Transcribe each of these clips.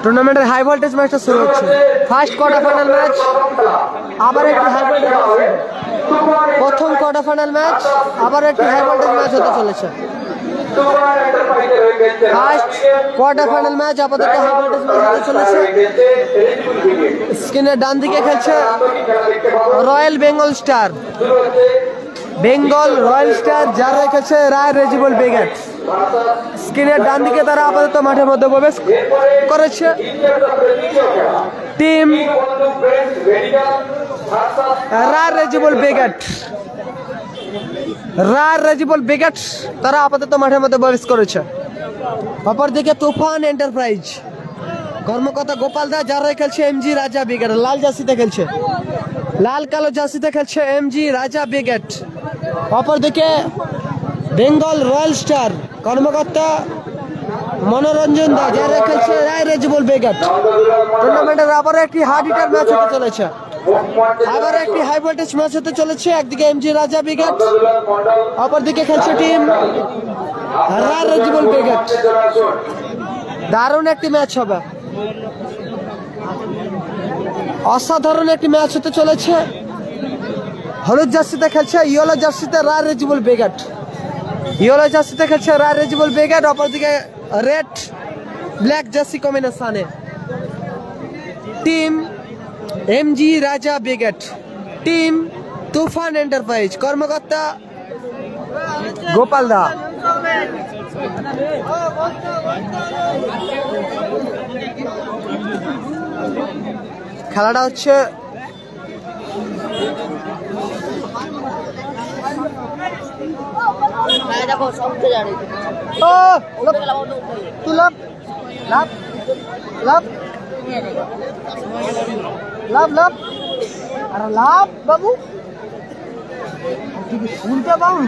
টুর্নামেন্টের high voltage ম্যাচটা শুরু হচ্ছে। ফার্স্ট কোয়ার্টার ফাইনাল ম্যাচ, আবার একটি হাই ভোল্টেজ। প্রথম কোয়ার্টার ফাইনাল ম্যাচ, আবার একটি হাই ভোল্টেজ ম্যাচ হতে চলেছে। ফার্স্ট কোয়ার্টার ফাইনাল ম্যাচ আপাতত হাই ভোল্টেজ ম্যাচ হতে চলেছে। স্ক্রিনের ডান দিকে খেলছে royal Bengal star, Bengal royal star, যার রেখেছে রায় রেজিবল ব্রিগেড। স্ক্রিনের ডান দিকে তারা আপাতত মাঠের মধ্যে প্রবেশ করেছে। টিম রায় রেজিবল ব্রিগেড, রায় রেজিবল ব্রিগেড তারা আপাতত মাঠের মধ্যে প্রবেশ করেছে। অপরদিকে তুফান এন্টারপ্রাইজ কর্মকর্তা গোপাল দা, যারা খেলছে এমজি রাজা ব্রিগেড। লাল জার্সিতে খেলছে, লাল কালো জার্সিতে খেলছে এমজি রাজা ব্রিগেড। অপরদিকে বেঙ্গল রয়্যাল স্টার কর্মকর্তা মনোরঞ্জন দা, যারা খেলছে রায় রেজিবল ব্রিগেড। টুর্নামেন্টের আবার একটি হার্ড হিটার ম্যাচ হতে চলেছে, আবার একটি হাই ভোল্টেজ ম্যাচ হতে চলেছে। একদিকে এমজি রাজা ব্রিগেড, অপরদিকে খেলছে টিম রায় রেজিবল ব্রিগেড। দারুণ একটি ম্যাচ হবে, অসাধারণ একটি ম্যাচ হতে চলেছে। হলুদ জার্সিতে খেলছে ইয়েলো জার্সিতে রায় রেজিবল ব্রিগেড, ইয়েলো জার্সিতে খেলছে রায় রেজিবল ব্রিগেড। অপরদিকে রেড ব্ল্যাক জার্সি কম্বিনেশনে টিম এমজি রাজা ব্রিগেড, টিম তুফান এন্টারপ্রাইজ কর্মকর্তা গোপাল দা। খেলাটা হচ্ছে লাভ বাবু শুনতে পাবো।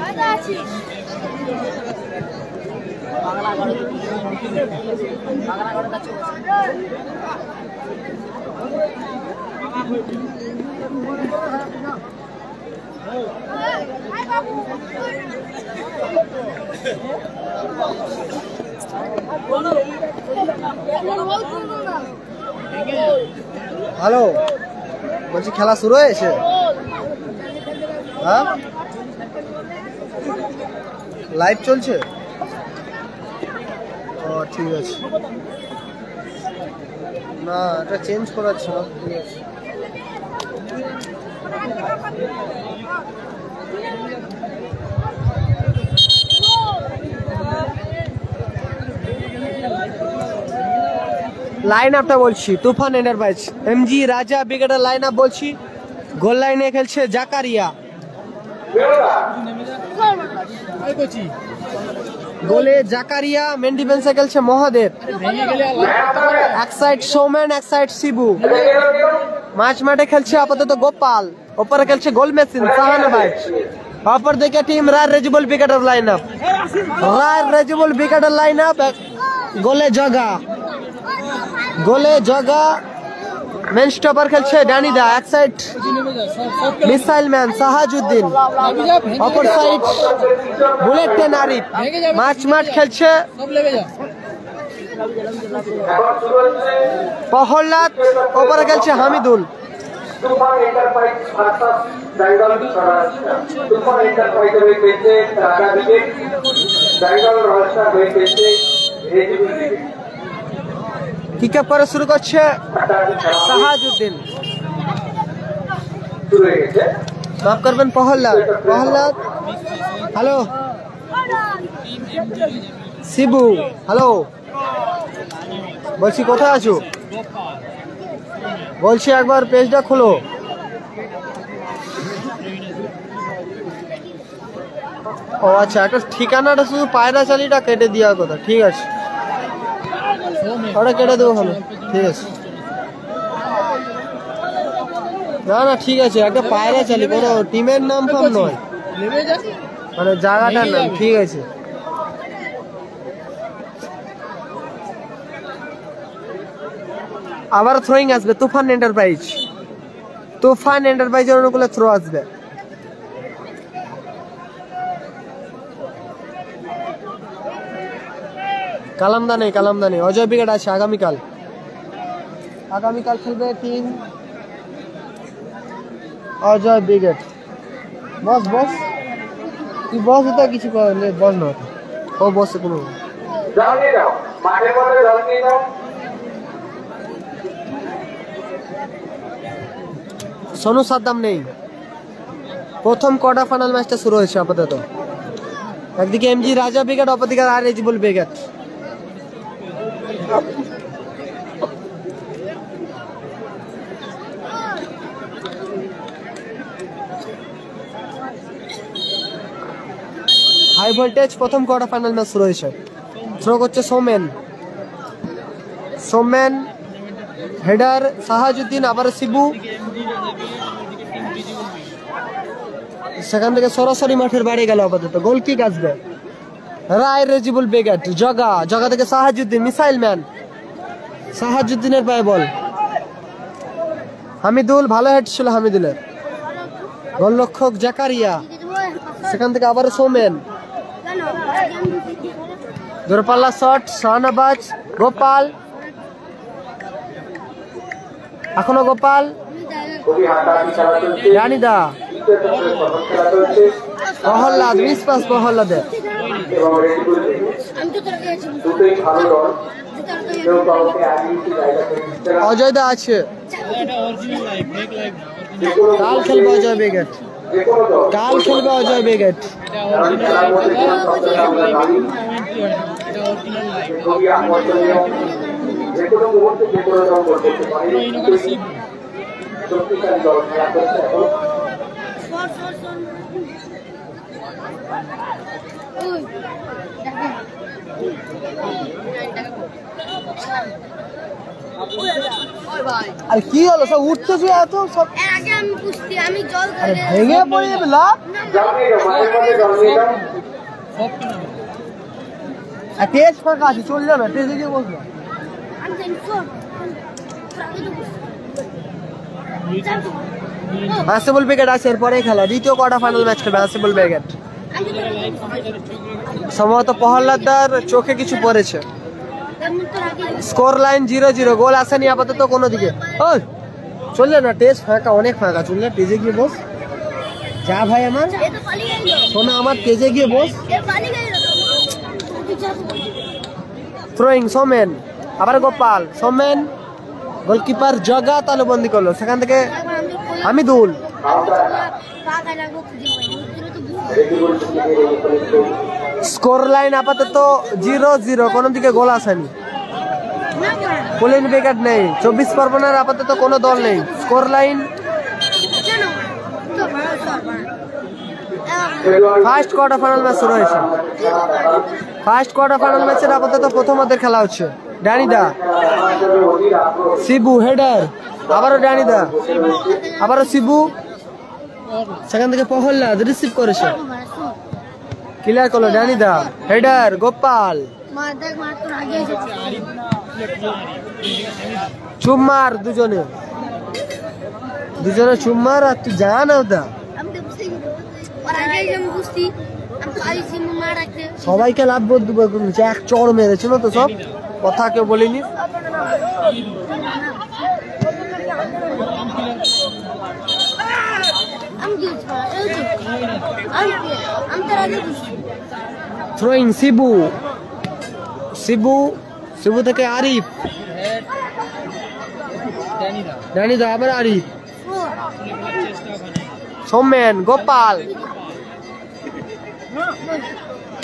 হ্যালো, বলছি খেলা শুরু হয়েছে? হ্যাঁ, লাইভ চলছে। ও ঠিক আছে, না এটা চেঞ্জ করার ছিল। ঠিক আছে, লাইন আপটা বলছি। তুফান এন্টারপ্রাইজ এমজি রাজা ব্রিগেডের লাইন আপ বলছি। গোল লাইনে খেলছে জাকারিয়া, গোলে জাকারিয়া। মেন ডিফেন্সে খেলছে মহাদেব, এক সাইড সৌমেন, এক সাইড শিবু। মাঝ মাঠে খেলছে আপাতত গোপাল, ওপরে খেলছে গোল মেশিন শাহানবাজ। অপর দিকে টিম রায় রেজিবল ব্রিগেডের লাইন আপ, রায় রেজিবল ব্রিগেডের লাইন আপ। গোলে জগা, গোলে জগা। মেন স্টপার খেলছে ডানিদা, এক সাইড মিসাইল ম্যান সাহাজউদ্দিন, অপর সাইড বুলেট ট্রেন আরিফ। মাঠ খেলছে প্রহ্লাদ, ওপরে খেলছে হামিদুল। কিক আপ করে শুরু করছে সাহাজউদ্দিন, মাফ করবেন প্রহ্লাদ। প্রহ্লাদ, হ্যালো শিবু, হ্যালো বলছি কোথায় আছো? বলছি একবার পেজটা খুলো। ও আচ্ছা, একটা ঠিকানাটা শুধু পায়রা চালিটা কেটে দেওয়ার কথা। ঠিক আছে, ওটা কেটে দেবো। হলো, ঠিক আছে। না না ঠিক আছে, একটা পায়রা চালি, কোনো টিমের নাম ফাম নয়, মানে জায়গাটার নাম। ঠিক আছে, আবার থ্রোয়িং আসবে তুফান এন্টারপ্রাইজ, তুফান এন্টারপ্রাইজের অনুকূলে থ্রো আসবে। কালামদা নেই, অজয় ব্রিগেড আছে আগামীকাল। আগামীকাল খেলবে টিম অজয় ব্রিগেড। বস বস তুই বস, তো কিছু করলে বস না, ও বসে কোনো সোনু সাদ্দাম নেই। প্রথম কোয়ার্টার ফাইনাল ম্যাচটা শুরু হয়েছে আপাতত। একদিকে এমজি রাজা ব্রিগেড, অপরদিকে আর এজিবল ব্রিগেড। হাই ভোল্টেজ প্রথম কোয়ার্টার ফাইনাল ম্যাচ শুরু হয়েছে। থ্রো করছে সোমেন, সোমেন হেডার সাহাজউদ্দিন, আবার শিবু, সেখান থেকে সরাসরি মাঠের বাইরে গেল আপাতত। গোল কিক আসবে রায় রেজিবুল ব্রিগেড। জগা, জগা থেকে সাহাজউদ্দিন, মিসাইল ম্যান, সাহাজউদ্দিনের পায়ে বল। হামিদুল, ভালো হেড ছিল হামিদুলের। গোলরক্ষক জাকারিয়া, সেখান থেকে আবার সোমেন, দূরপাল্লা শট শাহনাবাজ, গোপাল, এখনো গোপাল, রানিদা, প্রহ্লাদ, মিস পাস প্রহ্লাদের। অজয় দা আছে, কাল খেলবে অজয় ব্রিগেড, কাল খেলবে অজয় ব্রিগেড। আর কি হলো, সব উঠতেছে এত সব। ভেঙে পড়ে যাবে লাভ। তেজ ফাঁকা আছে, চল যাবে, তেজে গিয়ে বসবে। হাসিবুল ব্রিগেড আছে, এরপরে খেলা দ্বিতীয় কোয়ার্টার ফাইনাল ম্যাচ খেলবে হাসিবুল ব্রিগেড। সম্ভবত প্রহ্লাদার চোখে কিছু পড়েছে। স্কোর লাইন 0-0, গোল আসেনি আপাতত কোনো দিকে। ও চললে না, টেস্ট ফাঁকা, অনেক ফাঁকা, চললে তেজে গিয়ে বস। যা ভাই আমার শোনা, আমার তেজে গিয়ে বস। থ্রোয়িং সোমেন, আবার গোপাল, সোমেন, গোলকিপার জগা তালুবন্দি করলো, সেখান থেকে হামিদুল। স্কোর লাইন আপাতত 0-0, কোনো দিকে গোল আসেনি। পুলিন ব্রিগেড নেই, 24 পরগনার আপাতত কোনো দল নেই। Score line first quarter final match শুরু হয়েছে। ফার্স্ট কোয়ার্টার ফাইনাল ম্যাচের আপাতত প্রথমার্ধের খেলা হচ্ছে। ড্যানিদা, শিবু হেডার, আবারও ড্যানিদা, আবারও শিবু, সেখান থেকে প্রহ্লাদ রিসিভ করেছে, ক্লিয়ার করলো ড্যানিদা, হেডার গোপাল, চুম্মার, দুজনে চুম্মার। আর তুই যা না ওটা, সবাইকে লাভ বলতে এক চড় মেরেছে না তো, সব কথা কেউ বলিনি। থ্রোয়িং শিবু, শিবু, শিবু থেকে আরিফ, ড্যানিদা, আবার আরিফ, সোমেন, গোপাল,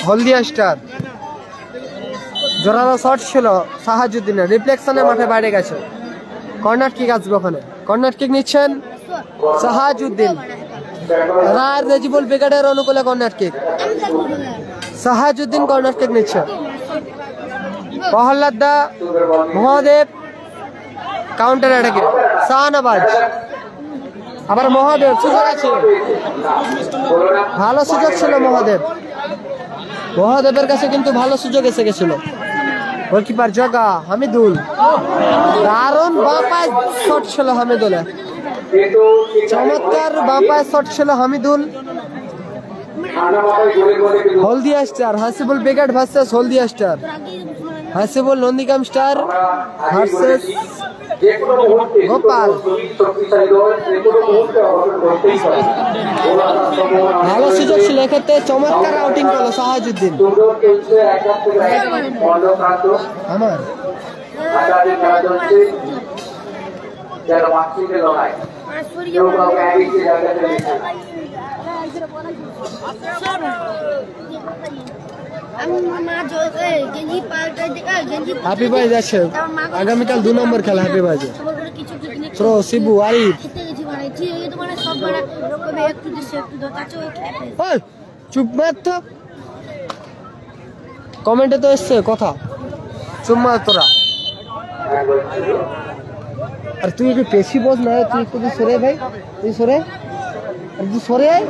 হলদিয়া স্টার। জোরালো শট ছিল সাহাজউদ্দিনের, রিফ্লেকশনে মাঠে বাইরে গেছে। কর্নার কিক আসবে ওখানে, কর্নার কিক নিচ্ছেন সাহাজউদ্দিন। রায় রেজিবুল ব্রিগেডের অনুকূলে কর্নার কিক, সাহাজউদ্দিন কর্নার কিক নিচ্ছে। প্রহ্লাদ দা, মহাদেব কাউন্টার অ্যাটাকে, শাহনাবাজ, আবার মহাদেব, সুযোগ আছে, ভালো সুযোগ ছিল মহাদেব, মহাদেবের কাছে কিন্তু ভালো সুযোগ এসে গেছিল। গোলকিপার জগা, হামিদুল, দারুণ বাঁ পায়ে শট ছিল হামিদুলের, চমৎকার বাঁ পায়ে শট ছিল Hamidul. Haldia star, Hasibul brigade versus Haldia star, Hasibul Nandigram star versus Gopal ভালো সুযোগ ছিল এক্ষেত্রে, চমৎকার আউটিং করলো সাহাজুদ্দিন। আমার হ্যাপি ভাই যাচ্ছে আগামীকাল 2 নম্বর খেলা। হ্যাপি ভাই থ্রো শিবু আরিফ চুপ মার তো, কমেন্টে তো এসছে কথা, চুপ মার তোরা। আর তুই একটু পেশি বোঝ না, তুই একটু সরে ভাই, তুই সরে, আর তুই সরে আয়।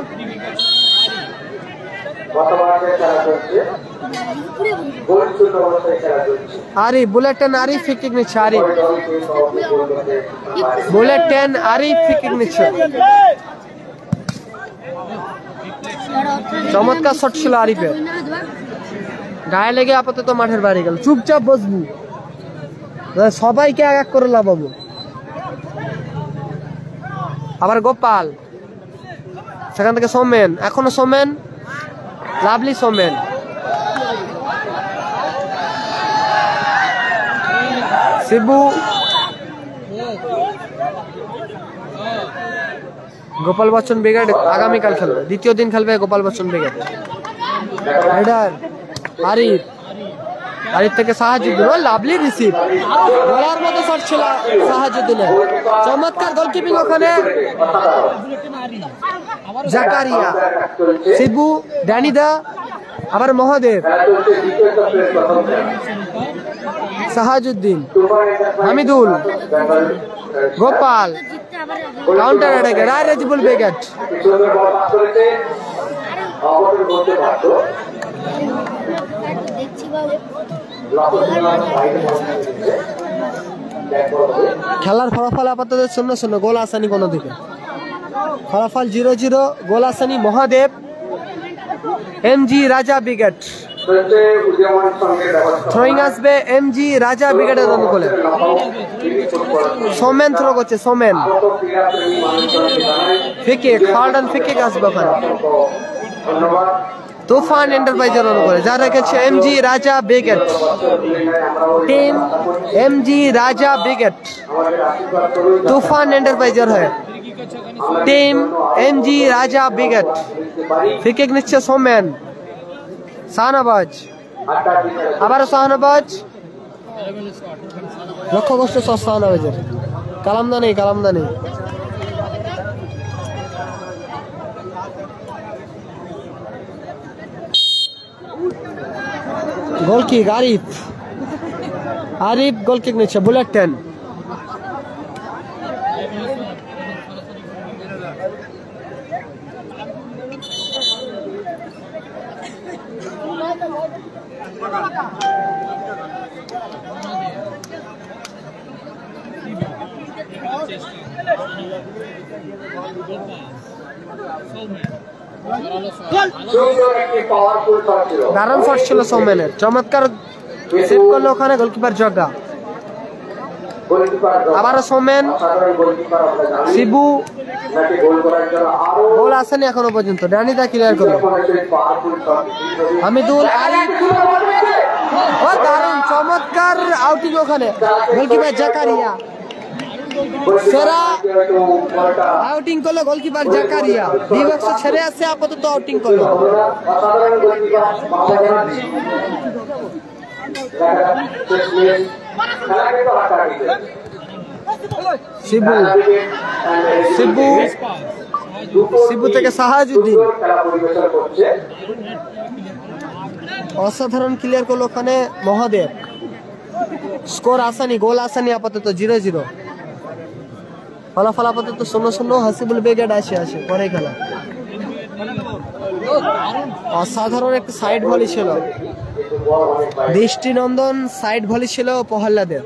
Arif bullet 10 Arif free kick নিচ্ছে, Arif bullet 10 Arif free kick নিচ্ছে। চমৎকার শট ছিল আরিফের, গায়ে লেগে আপাতত মাঠের বাইরে গেল। চুপচাপ বসবু, সবাইকে এক এক করে লাভাবো। আবার গোপাল, সেখান থেকে সোমেন, এখনো সোমেন, লাভলি সোমেন। শিবু, গোপাল বচ্চন ব্রিগেড আগামীকাল খেলবে, দ্বিতীয় দিন খেলবে গোপাল বচ্চন ব্রিগেড। হেডার আরিফ, আরিফ থেকে সাহাজুদ্দিন, লাভলি রিসিভ, বলার মতো শট ছিল সাহাজুদ্দিনের। চমৎকার গোলকিপিং ওখানে জাকারিয়া, শিবু, ড্যানিদা, আবার মহাদেব, সাহাজুদ্দিন, হামিদুল, গোপাল, কাউন্টার অ্যাটাকে রাজিবুল বেগেট। খেলার ফলাফল আপাতত 0-0, গোল আসেনি কোনো দিকে। ফলাফল 0-0, গোল আসেনি। মহাদেব, এমজি রাজা ব্রিগেড থ্রোয়িং আসবে, এমজি রাজা ব্রিগেডের অনুকূলে। সোমেন থ্রো করছে, সোমেন ফিকিক, ফাল্ডন ফিকিক আসবে ওখানে। তুফান এন্টারপ্রাইজের অনুকূলে যা রেখেছে এমজি রাজা ব্রিগেড, টিম এমজি রাজা ব্রিগেড তুফান এন্টারপ্রাইজের হয়ে টিম এমজি রাজা ব্রিগেড। ফিকিক নিচ্ছে সোমেন, শাহনবাজ, আবারও শাহনবাজ, লক্ষ্য করছে শাহনবাজের, কালামদা নেই, কালামদা নেই। গোল কিক আরিফ, আরিফ গোল কিক নিচ্ছে, বুলেট 10। দারুণ শট ছিল সৌমেনের, চমৎকার সেভ করলো ওখানে গোলকিপার জগা। আবারও সৌমেন, শিবু, গোল আসেনি এখনো পর্যন্ত। ড্যানিদা ক্লিয়ার করলো, হামিদুল, দারুণ চমৎকার আউটিং ওখানে গোলকিপার জাকারিয়া, সেরা আউটিং করলো গোলকিপার জাকারিয়া। বিভক্স ছেড়ে আসছে, আপাতত আউটিং করলো। শিবু, শিবু, শিবু থেকে সাহাজুদ্দিন, অসাধারণ ক্লিয়ার করলো ওখানে মহাদেব। স্কোর আসানি, গোল আসানি, আপাতত 0-0। ফলাফল আপাতত 0-0। হাসিবুল ব্রিগেড আসে পরে খেলা। অসাধারণ একটা সাইড ভলি ছিল, দৃষ্টিনন্দন সাইড ভলি ছিল প্রহ্লাদের।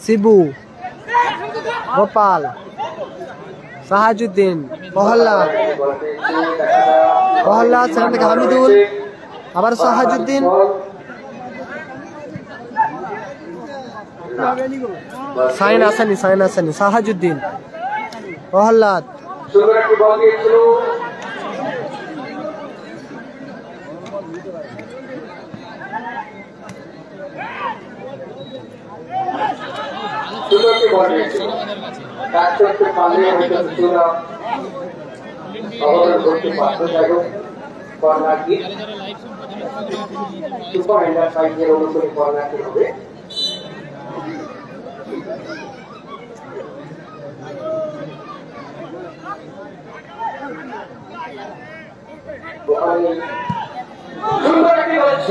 শিবু, গোপাল, সাহাজুদ্দিন, প্রহ্লাদ, সেখান থেকে হামিদুল, আবার সাহাজুদ্দিন, সাইন আসানি, সাহাজুদ্দিন, প্রহ্লাদ,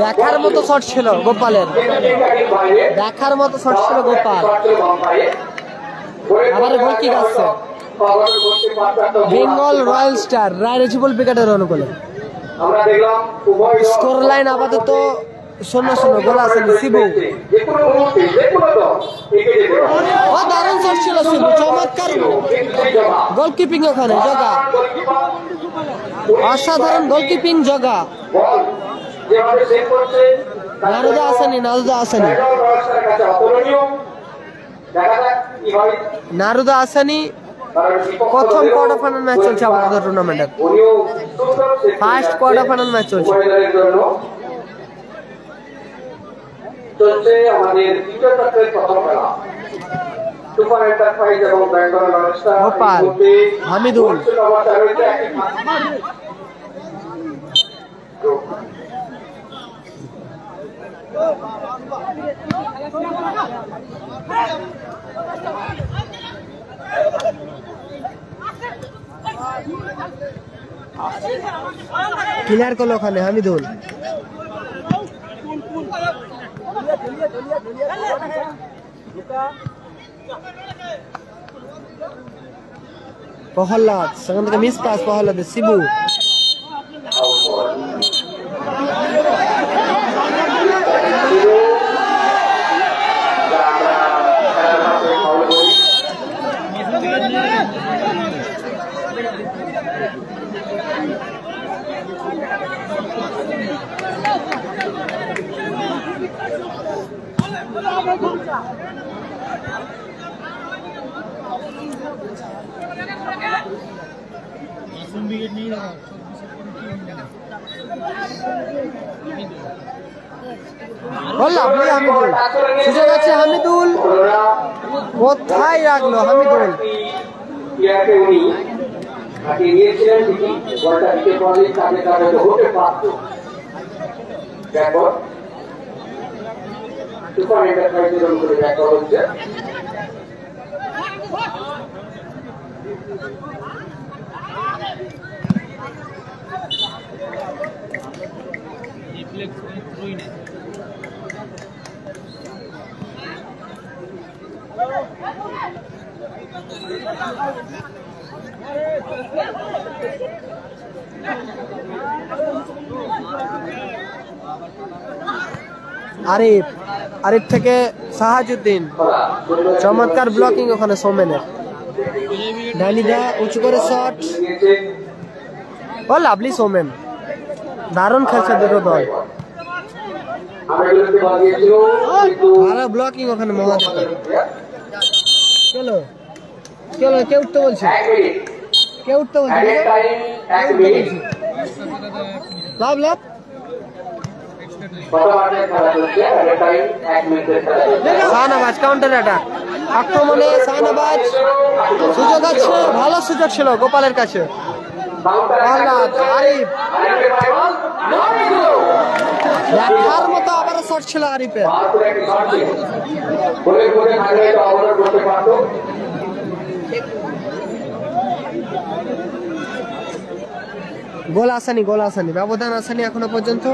দেখার মতো শট ছিল গোপালের, দেখার মতো শট ছিল গোপাল। আবার গোল কিক আসছে বেঙ্গল রয়্যাল স্টার রায়রেজিবল ব্রিগেডের অনুকূলে। স্কোর লাইন আপাতত 0-0, গোল আসেনি। শিবু, দারুণ শট ছিল শিবু, চমৎকার গোলকিপিং ওখানে, জগা, অসাধারণ গোলকিপিং জগা। নারুদা আসেনি, নারুদা আসেনি। প্রথম কোয়ার্টার ফাইনাল ম্যাচ চলছে আমাদের টুর্নামেন্টের, ফার্স্ট কোয়ার্টার ফাইনাল ম্যাচ চলছে। গোপাল, হামিদুল, ক্লিয়ার করলো ওখানে হামিদুল। প্রহ্লাদ, সেখান থেকে মিস পাস প্রহ্লাদের। শিবু, সুযোগ আছে হামিদুল, কোথায় রাখলো হামিদুল। আরিফ থেকে সাহাজুদ্দিন, চমৎকার ব্লকিং ওখানে সোমেনের। ডানিদা উঁচু করে শট, ও লাভলি সোমেন, দারুণ খেলছে দুটো দল। ভালো ব্লকিং ওখানে মহাদেবের। চলো চলো, কে উঠতে বলছে, কে উঠতে বলছে, লাভ লাভ। শাহনবাজ কাউন্টার অ্যাটাক, আক্রমণে শাহনবাজ, সুযোগ আছে, ভালো সুযোগ ছিল গোপালের কাছে। আরিফ, দেখার মতো আবারও শট ছিল আরিফের। গোল আসেনি, ব্যবধান আসেনি এখনো পর্যন্ত।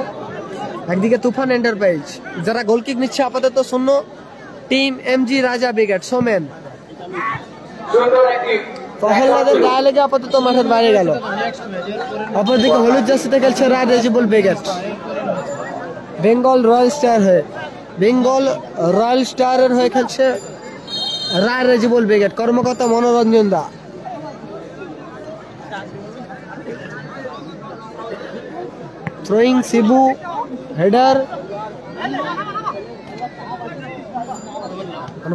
একদিকে তুফান এন্টারপ্রাইজ যারা গোলকিক নিচ্ছে আপাতত 0, টিম এমজি রাজা ব্রিগেড সোমেন। প্রহ্লাদের গায়ে লেগে আপাতত মাঠের বাইরে গেল। অপরদিকে হলুদ জার্সিতে খেলছে রায়রেজিবল ব্রিগেড, বেঙ্গল রয়্যাল স্টারের হয়ে খেলছে রায় রেজিবল ব্রিগেড, কর্মকর্তা মনোরঞ্জন দা। Throwing Shibu, header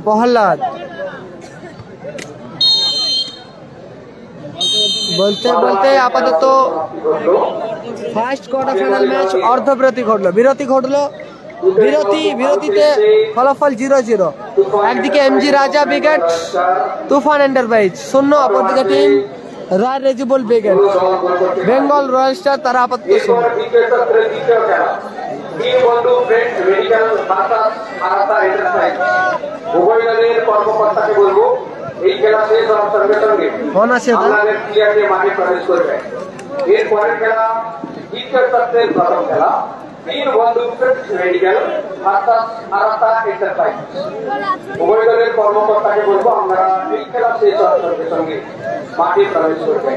Prahlad. বলতে বলতে আপাতত ফার্স্ট কোয়ার্টার ফাইনাল ম্যাচ অর্ধবিরতি ঘটলো, বিরতিতে ফলাফল 0-0। একদিকে এমজি রাজা ব্রিগেড তুফান এন্টারপ্রাইজ 0, অপরদিকে টিম রায় রেজিবল ব্রিগেড বেঙ্গল রয়্যাল স্টার, তারা আপাতত 0। কর্মকর্তাকে বলবো এই খেলা শেষ হওয়ার সঙ্গে সঙ্গে আমাদের প্লেয়ারকে মাঠে প্রবেশ করবে। এরপরের খেলা দ্বিতীয় তত্ত্বের প্রথম খেলা 3 বন্ধু মেডিকেল ভার্সাস আরাতা এন্টারপ্রাইজ। উভয় দলের কর্মকর্তাকে বলবো আমরা এই খেলা শেষ হওয়ার সঙ্গে সঙ্গে মাঠে প্রবেশ করবে।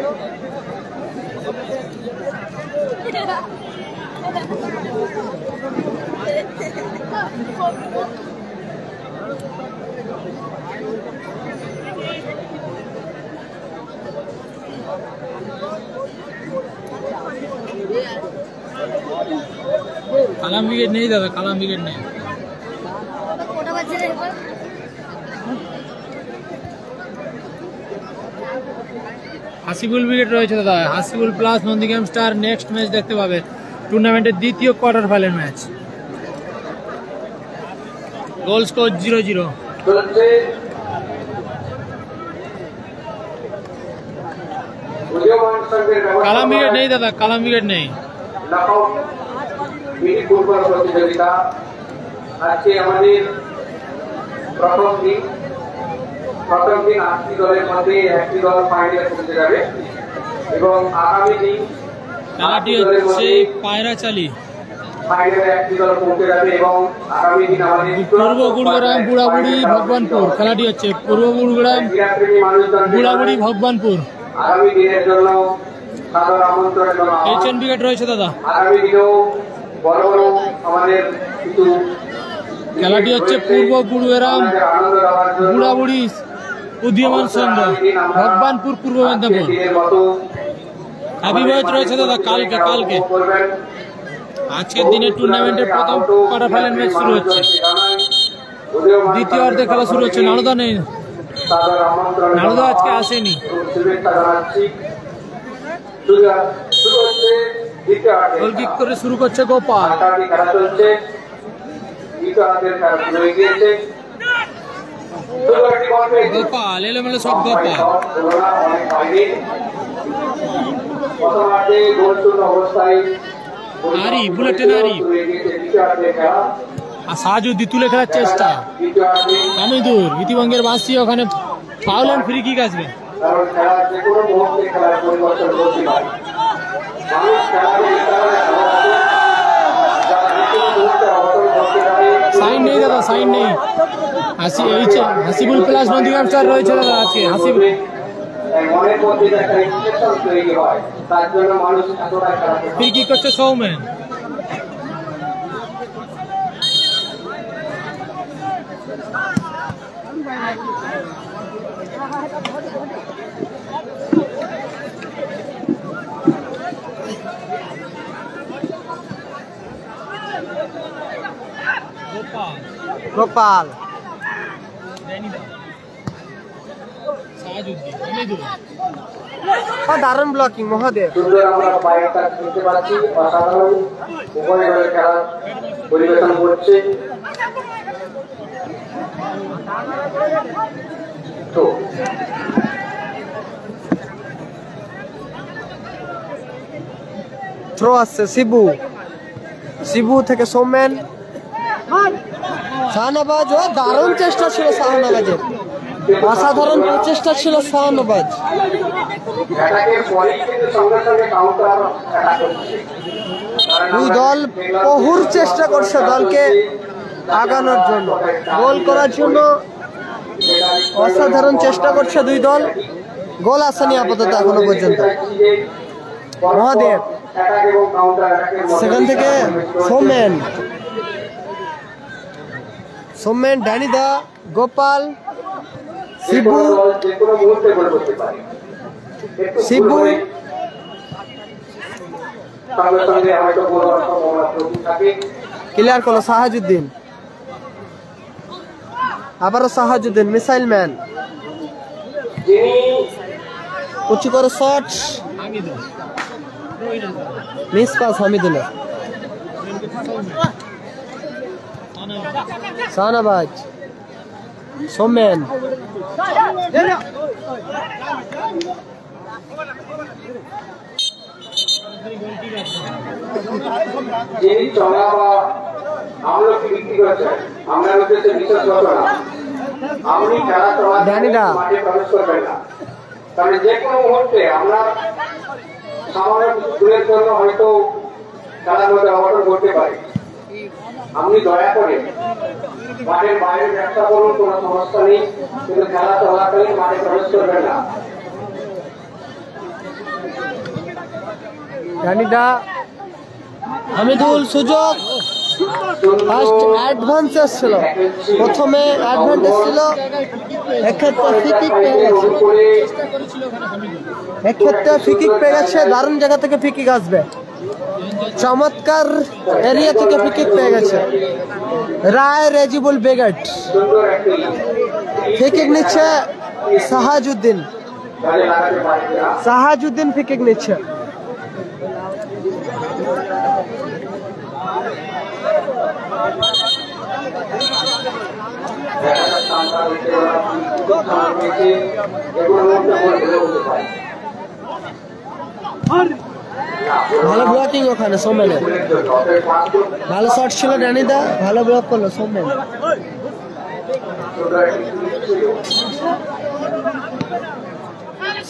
কালাম উইকেট নেই দাদা, কালাম উইকেট নেই। হাসিবুল উইকেট রয়েছে দাদা, Hasibul plus Nandigram star next match দেখতে পাবে, টুর্নামেন্টের দ্বিতীয় quarter final match. Goal score 0-0। কালাম উইকেট নেই দাদা, কালাম উইকেট নেই। মিনি ফুটবল প্রতিযোগিতা আজকে আমাদের প্রথম দিন 8টি দলের মধ্যে 1টি দল ফাইনালে পৌঁছে যাবে এবং আগামী দিন খেলাটি হচ্ছে পায়রাচালি, ফাইনালে 1টি দল পৌঁছে যাবে এবং আগামী দিন আমাদের পূর্ব গুড়গ্রাম বুড়াবুড়ি ভগবানপুর। খেলাটি হচ্ছে পূর্ব গুড়গ্রাম বুড়াবুড়ি ভগবানপুর। আগামী দিনের জন্য সাদর আমন্ত্রণ জানানো। এইচএন উইকেট রয়েছে দাদা। আগামী দিনেও বড় বড় আমাদের কিছু খেলাটি হচ্ছে পূর্ব গুড়গ্রাম বুড়াবুড়ি উদীয়মান সংঘ ভগবানপুর পূর্ব মেদিনীপুর। হাবিবাহিত রয়েছে দাদা কালকে আজকের দিনে টুর্নামেন্টের প্রথম কোয়ার্টার ফাইনাল ম্যাচ শুরু হচ্ছে, দ্বিতীয় অর্ধে খেলা শুরু হচ্ছে। নারদা নেই, নারদা আজকে আসেনি। গোল কিক করে শুরু করছে গোপাল। গোপাল এলোমেলো সব গোপাল। নারী বুলেটে নারী আর সাজুদ্দি তুলে খেলার চেষ্টা। হামিদুর ইতিবঙ্গের বাসি, ওখানে ফাউল এন্ড ফ্রি কিক আসবে। সাইন নেই দাদা, সাইন নেই। হাসিবুল প্লাস নন্দীগ্রাম স্টার রয়েছে দাদা আজকে। হাসিবুল ফ্রি কিক করছে সৌমেন। গোপাল দারুণ ব্লকিং মহাদেব। আমরা বাইকটা খেলতে পারছি, অসাধারণ উভয় দলের খেলা পরিবেশন করছে। তো থ্রো আসছে শিবু থেকে সৌমেন। শাহনবাজ, ও দারুণ চেষ্টা ছিল শাহনবাজের, অসাধারণ প্রচেষ্টা ছিল শাহনবাজ। দুই দল বহুর চেষ্টা করছে দলকে আগানোর জন্য, গোল করার জন্য অসাধারণ চেষ্টা করছে দুই দল। গোল আসেনি আপাতত এখনো পর্যন্ত। মহাদেব, সেখান থেকে সৌমেন, সোমেন, ড্যানি দা, গোপাল, শিবু, যে কোনো মুহূর্তে গোল করতে পারে। শিবু, সঙ্গে সঙ্গে হয়তো গোল হওয়ার সম্ভাবনা প্রচুর থাকে। ক্লিয়ার করলো সাহাজুদ্দিন, আবারও সাহাজুদ্দিন, মিসাইল ম্যান, যিনি উঁচু করে shot, miss pass Hamidullah, Shahnabaz, Somen, যিনি চলা বা আমলকি বিক্রি করেছেন, আপনার উদ্দেশ্যে বিশেষ ঘটনা, আপনি খেলা ড্যানিদা। চলাকালীন মাঠে প্রবেশ করবেন না। কারণ যে কোনো মুহূর্তে আপনার সামান্য কিছু দূরের জন্য হয়তো খেলার মধ্যে অঘটন ঘটতে পারে। আপনি দয়া করে মাঠের বাইরে ব্যবসা করুন, কোনো সমস্যা নেই, কিন্তু খেলা চলাকালীন মাঠে প্রবেশ করবেন না। ড্যানিদা, হামিদুল, সুযোগ, ফার্স্ট অ্যাডভান্স ছিল, প্রথমে অ্যাডভান্টেজ ছিল, এক্ষেত্রে ফ্রি কিক পেয়ে গেছে, এক্ষেত্রে ফ্রি কিক পেয়ে গেছে, দারুণ জায়গা থেকে ফ্রি কিক আসবে, চমৎকার এরিয়া থেকে ফ্রি কিক পেয়ে গেছে রায় রেজিবুল বেগট। সুন্দর একটি ফ্রি কিক নিচ্ছে সাহাজুদ্দিন, কাজে লাগাতে পারে না। সাহাজুদ্দিন ফ্রি কিক নিচ্ছে। ভালো ব্লকিং ওখানে সোমেনের, ভালো শট ছিল ড্যানিদা, ভালো ব্লক করলো সোমেন।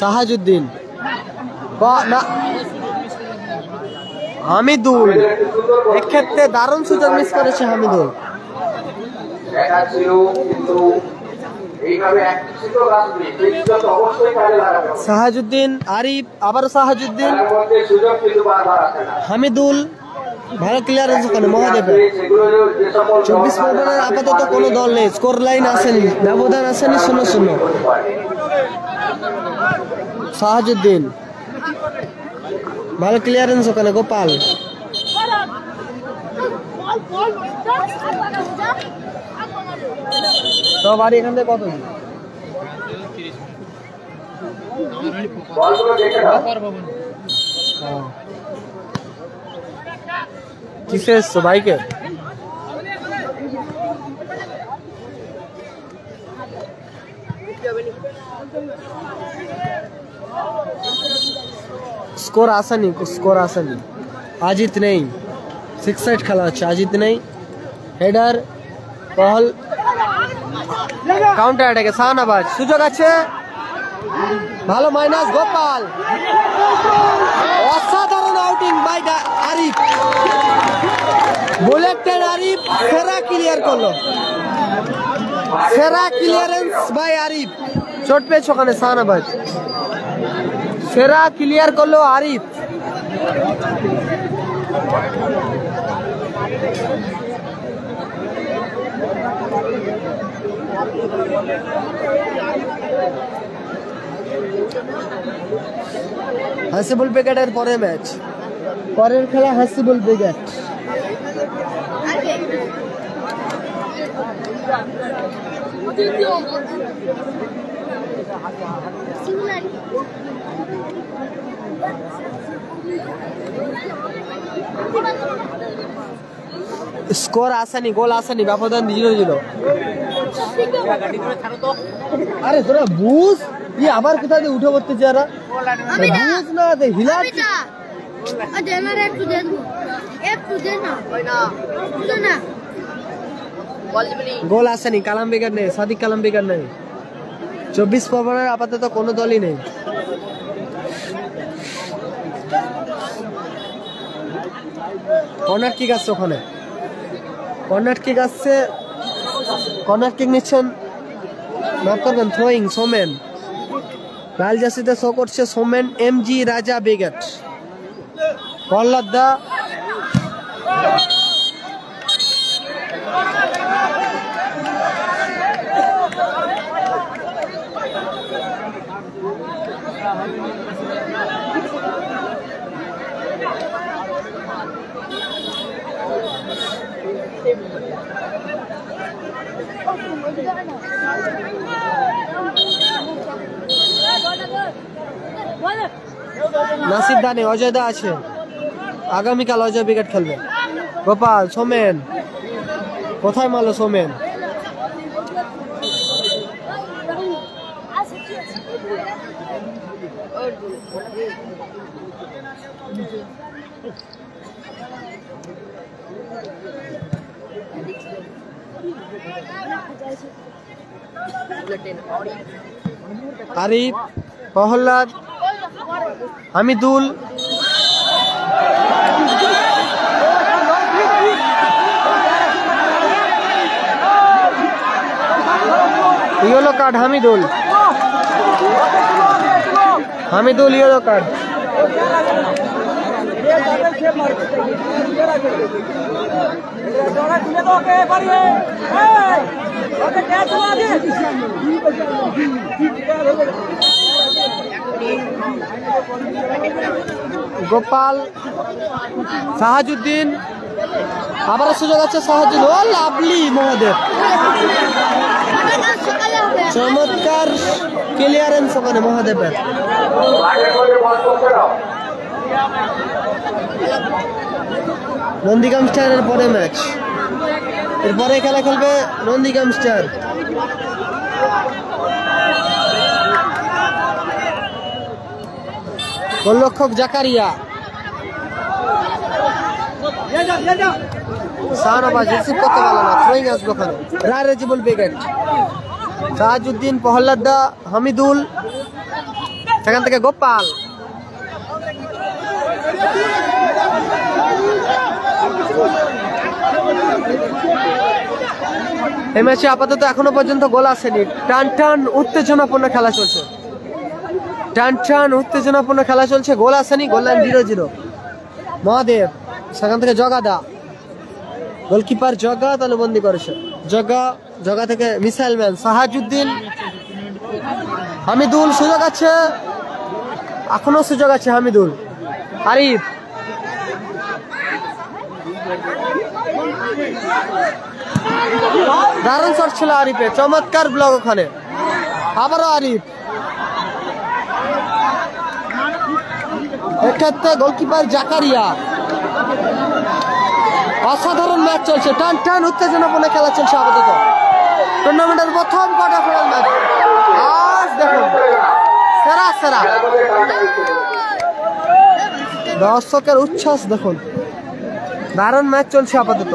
সাহাজুদ্দিন, না হামিদুল, এক্ষেত্রে দারুণ সুযোগ মিস করেছে হামিদুল। দেখা ছিল কিন্তু এইভাবে একটি সুযোগ আসবে, সেই সুযোগ অবশ্যই কাজে লাগাতে হবে। সাহাজুদ্দিন, আরিফ, আবারও সাহাজুদ্দিন, খেলার মধ্যে সুযোগ কিন্তু বারবার আসে না। হামিদুল, ভালো ক্লিয়ারেন্স ওখানে মহাদেবের। সেগুলো যে সকল 24 পরগনার আপাতত কোনো দল নেই, স্কোর লাইন আসেনি, ব্যবধান আসেনি 0-0। সাহাজুদ্দিন, ভালো ক্লিয়ারেন্স ওখানে, গোপাল, তো বাড়ি এখান থেকে কত? বলগুলো দেখে নাও। কিসে এসছো বাইকে? স্কোর আসেনি, স্কোর আসেনি, আজিত নেই, 6 সাইড খেলা হচ্ছে, আজিত নেই, হেডার, বল, কাউন্টার অ্যাটাকে শাহনাবাজ, সুযোগ আছে, ভালো মাইনাস, গোপাল, অসাধারণ আউটিং বাই আরিফ, বুলেটেড আরিফ সেরা ক্লিয়ার করলো, সেরা ক্লিয়ারেন্স বাই আরিফ, চোট পেয়েছে ওখানে শাহনাবাজ, সেরা ক্লিয়ার করলো আরিফ। হাসিবুল ব্রিগেডের পরে ম্যাচ, পরের খেলা হাসিবুল ব্রিগেড। স্কোর আসেনি, গোল আসেনি, ব্যবধান 0-0। আরে তোরা বুঝ, আবার কোথা দিয়ে উঠে পড়তে যারা বুঝ না, হিলা গোল আসেনি, কালাম বেগার নেই, সাদিক কালাম বেগার নেই, 24 পরগনার আপাতত কোনো দলই নেই। কর্নার কিক আসছে ওখানে, কর্নার কিক আসছে, কর্নার কিক নিচ্ছেন মাফ করবেন, থ্রোয়িং সোমেন, লাল জার্সিতে শো করছে সোমেন এমজি রাজা বেগট। নাসির দা নেই, অজয় দা আছে। আগামীকাল অজয় উইকেট খেলবে। গোপাল, সোমেন কোথায় মারলো Somen? Arif, Prahlad, Hamidul, yellow card Hamidul, Hamidul yellow card. Gopal, Sahajuddin, আবার সুযোগ আছে সাহাজুদ্দিন। ও লাভলি মহাদেব, চমৎকার ক্লিয়ারেন্স ওখানে মহাদেবের। নন্দীগ্রাম স্টারের পরে ম্যাচ, এরপরে খেলা খেলবে নন্দীগ্রাম স্টার। গোলরক্ষক জাকারিয়া, শাহনবাজ রিসিভ করতে পারলো না, থ্রোয়িং আসবে ওখানে। রাজীবুল উইকেট, সাহাজুদ্দিন, প্রহ্লাদ দা, হামিদুল, সেখান থেকে গোপাল। এই ম্যাচে আপাতত এখনো পর্যন্ত গোল আসেনি। টান টান উত্তেজনাপূর্ণ খেলা চলছে, টান টান উত্তেজনাপূর্ণ খেলা চলছে। গোল আসেনি, গোল লাইন 0-0। মহাদেব, সেখান থেকে জগাদা, গোলকিপার জগা তালুবন্দি করেছে। জগা থেকে মিসাইল ম্যান সাহাজুদ্দিন, হামিদুল, সুযোগ আছে, এখনো সুযোগ আছে হামিদুল। আরিফ, দারুণ শট ছিল আরিফে, চমৎকার ব্লক ওখানে। আবারও আরিফ, এক্ষেত্রে গোলকিপার জাকারিয়া। অসাধারণ ম্যাচ চলছে, টান টান উত্তেজনাপূর্ণ খেলা চলছে আপাতত। টুর্নামেন্টের প্রথম কোয়ার্টার ফাইনাল ম্যাচ। আজ দেখুন সেরা সেরা দর্শকের উচ্ছ্বাস দেখুন, দারুণ ম্যাচ চলছে আপাতত।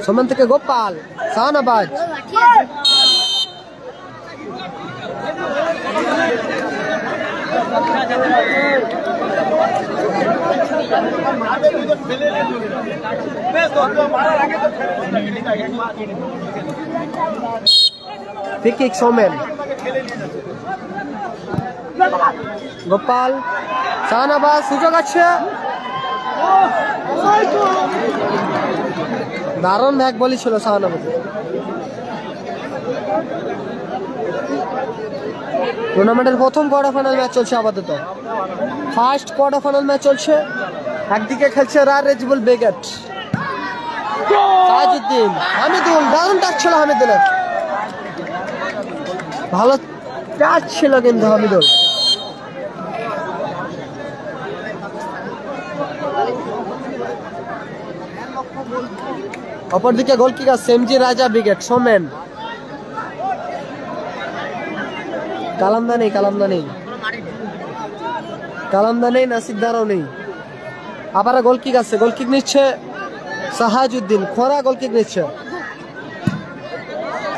সোমেন থেকে গোপাল, শাহনবাজ, সোমেন, গোপাল, শাহনবাজ, সুযোগ আছে। দারুণ ব্যাক বলি ছিল শাহনবাজ। টুর্নামেন্টের প্রথম কোয়ার্টার ফাইনাল ম্যাচ চলছে আপাতত। ফার্স্ট কোয়ার্টার ফাইনাল ম্যাচ চলছে। একদিকে খেলছে রাজীবুল উইকেট, সাহাজুদ্দিন, হামিদুল, দারুণ টাচ ছিল হামিদুলের, ভালো টাচ ছিল কিন্তু হামিদুল। অপরদিকে গোলকিপার সেমজি রাজা উইকেট, সোমেন, কালামদা নেই, নাসিরদারও নেই। আবার গোলকিক আছে, গোলকিক নিচ্ছে সাহাজুদ্দিন, খোঁড়া গোলকিক নিচ্ছে।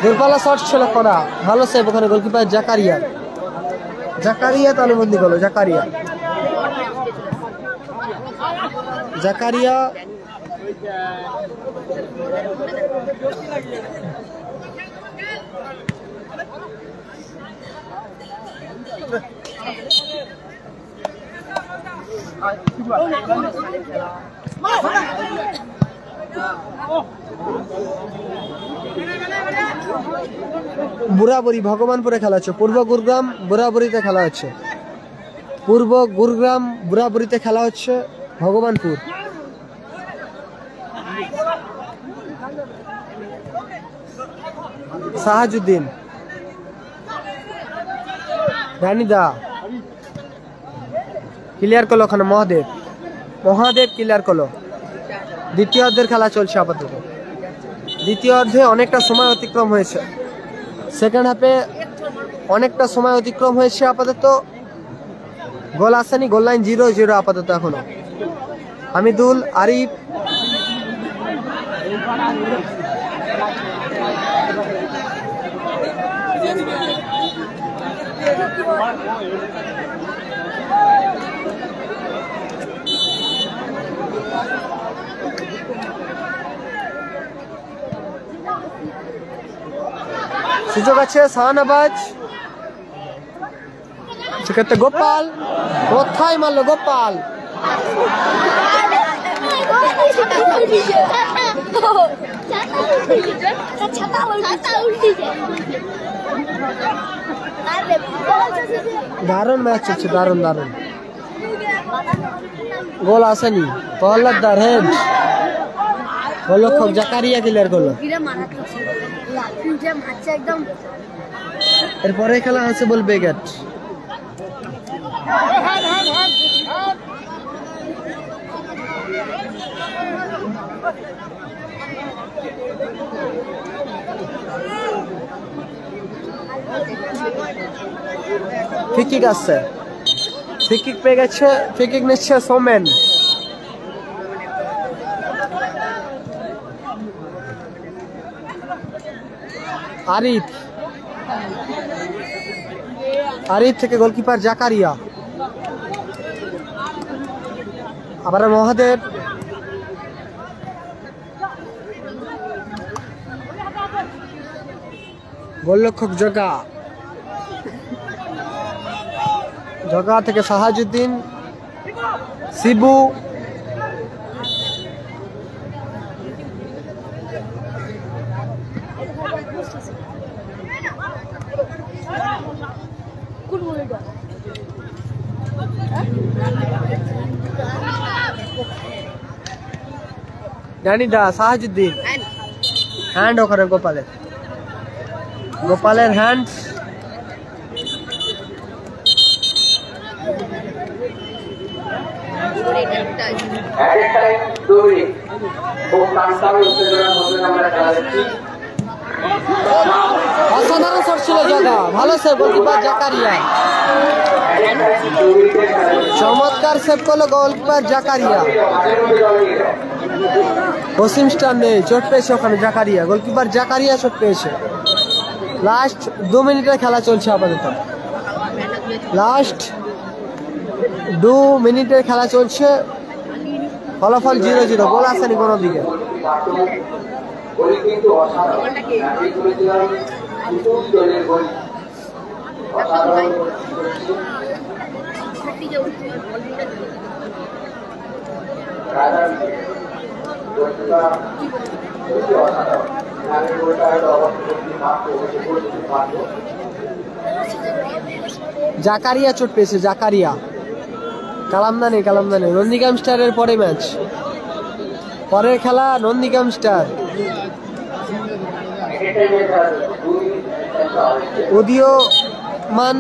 দূরপাল্লা শট ছিল খোঁড়া, ভালো সেভ ওখানে গোলকিপার জাকারিয়া তালুবন্দি করলো। জাকারিয়া বুড়াবুড়ি ভগবানপুরে খেলা হচ্ছে। পূর্ব গুরগ্রাম বুড়াবুড়িতে খেলা হচ্ছে। ভগবানপুর। সাহাজুদ্দিন, রানিদা ক্লিয়ার করলো ওখানে মহাদেব ক্লিয়ার করলো। দ্বিতীয় অর্ধের খেলা চলছে আপাতত। দ্বিতীয় অর্ধে অনেকটা সময় অতিক্রম হয়েছে, সেকেন্ড হাফে অনেকটা সময় অতিক্রম হয়েছে। আপাতত গোল আসেনি, গোল লাইন 0-0 আপাতত এখনো। হামিদুল, আরিফ, সুযোগ আছে শাহনাবাজ, সেক্ষেত্রে গোপাল কোথায় মারলো গোপাল। দারুণ ম্যাচ চলছে, দারুণ গোল আসেনি। প্রহ্লাদ হেড, গোলরক্ষক জাকারিয়া ক্লিয়ার করলো। এরপরে খেলা আছে বল বেগেট। ফ্রিকিক আসছে, ফ্রিকিক পেয়ে গেছে, ফ্রিকিক নিচ্ছে সোমেন। আরিফ থেকে গোলকিপার জাকারিয়া, আবার মহাদেব, গোলরক্ষক জগা থেকে সাহাজুদ্দিন, শিবু, জানিদা, সাহাজুদ্দিন, হ্যান্ড ওখানে গোপালের হ্যান্ড। অসাধারণ শট ছিল জগা, ভালো সেভ গোলকিপার জাকারিয়া, চমৎকার সেভ করলো গোলকিপার জাকারিয়া। ওসিম স্টার নেই, চোট পেয়েছে ওখানে জাকারিয়া, গোলকিপার জাকারিয়া চোট পেয়েছে। লাস্ট 2 মিনিটের খেলা চলছে আপাতত, লাস্ট 2 মিনিটের খেলা চলছে। ফলাফল 0-0, গোল আসেনি কোনো দিকে। জাকারিয়া চোট পেয়েছে, জাকারিয়া। কালামদানি নন্দীগ্রাম স্টারের পরে ম্যাচ, পরের খেলা নন্দীগ্রাম স্টার উদীয়মান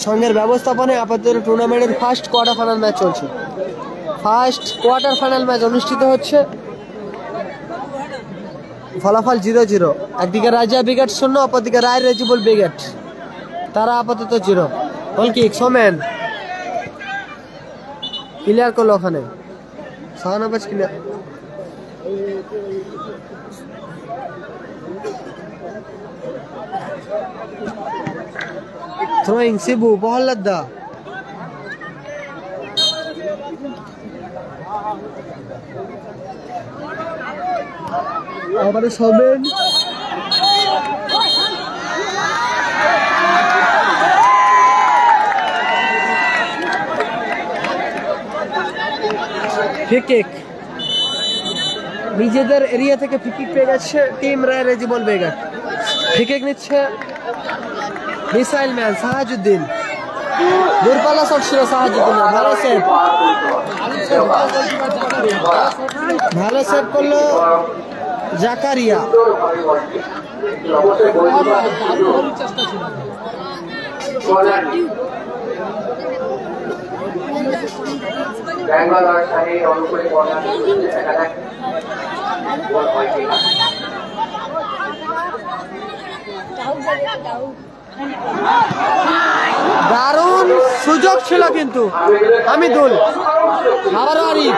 সঙ্গের ব্যবস্থাপনায় আপাতত টুর্নামেন্টের ফার্স্ট কোয়ার্টার ফাইনাল ম্যাচ চলছে। ফার্স্ট কোয়ার্টার ফাইনাল ম্যাচ অনুষ্ঠিত হচ্ছে। ফলাফল 0-0, একদিকে রাজা ব্রিগেড 0, অপরদিকে রায় রেজিবল ব্রিগেড, তারা আপাতত 0। গোলকিক সোমেন ক্লিয়ার করলো ওখানে, শাহনাবাজ ক্লিয়ার। থ্রোয়িং শিবু, প্রহ্লাদ, আবার সোমেন, ফ্রিকিক নিজেদের এরিয়া থেকে ফ্রিকিক পেয়ে গেছে টিম রায় রেজিবল বেগার। ফ্রিকিক নিচ্ছে মিসাইল ম্যান সাহাজুদ্দিন, দূরপাল্লা শট ছিল সাহাজুদ্দিনের, ভালো সেভ করলো জাকারিয়া। সুন্দরভাবে বলটি অবশ্যই চেষ্টা ছিল। বেঙ্গল আর শাহী অনুকূলে কর্নার এখানে বল হয় কিনা দারুণ সুযোগ ছিল কিন্তু হামিদুল আবার আরিফ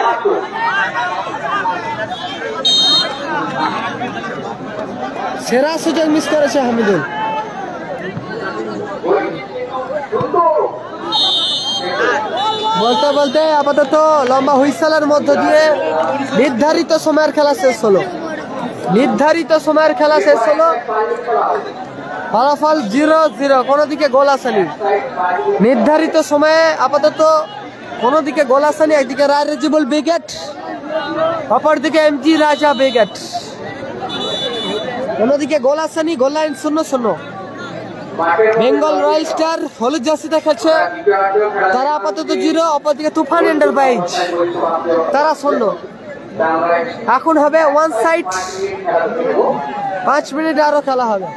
সেরা সুযোগ মিস করেছে হামিদুল। বলতে বলতে আপাতত লম্বা হুইসেলের মধ্য দিয়ে নির্ধারিত সময়ের খেলা শেষ হলো। নির্ধারিত সময়ের খেলা শেষ হলো, ফলাফল 0-0, কোনো দিকে গোল আসেনি। নির্ধারিত সময়ে আপাতত কোনো দিকে গোল আসেনি। একদিকে রায়রেজিবল ব্রিগেড, অপরদিকে এমজি রাজা ব্রিগেড। কোনো দিকে গোল আসেনি, goal line 0-0। Bengal royal star হলুদ জার্সিতে খেলছে, তারা আপাতত 0, অপরদিকে তুফান এন্টারপ্রাইজ তারা 0। এখন হবে ওয়ান সাইড, 5 মিনিট আরো খেলা হবে।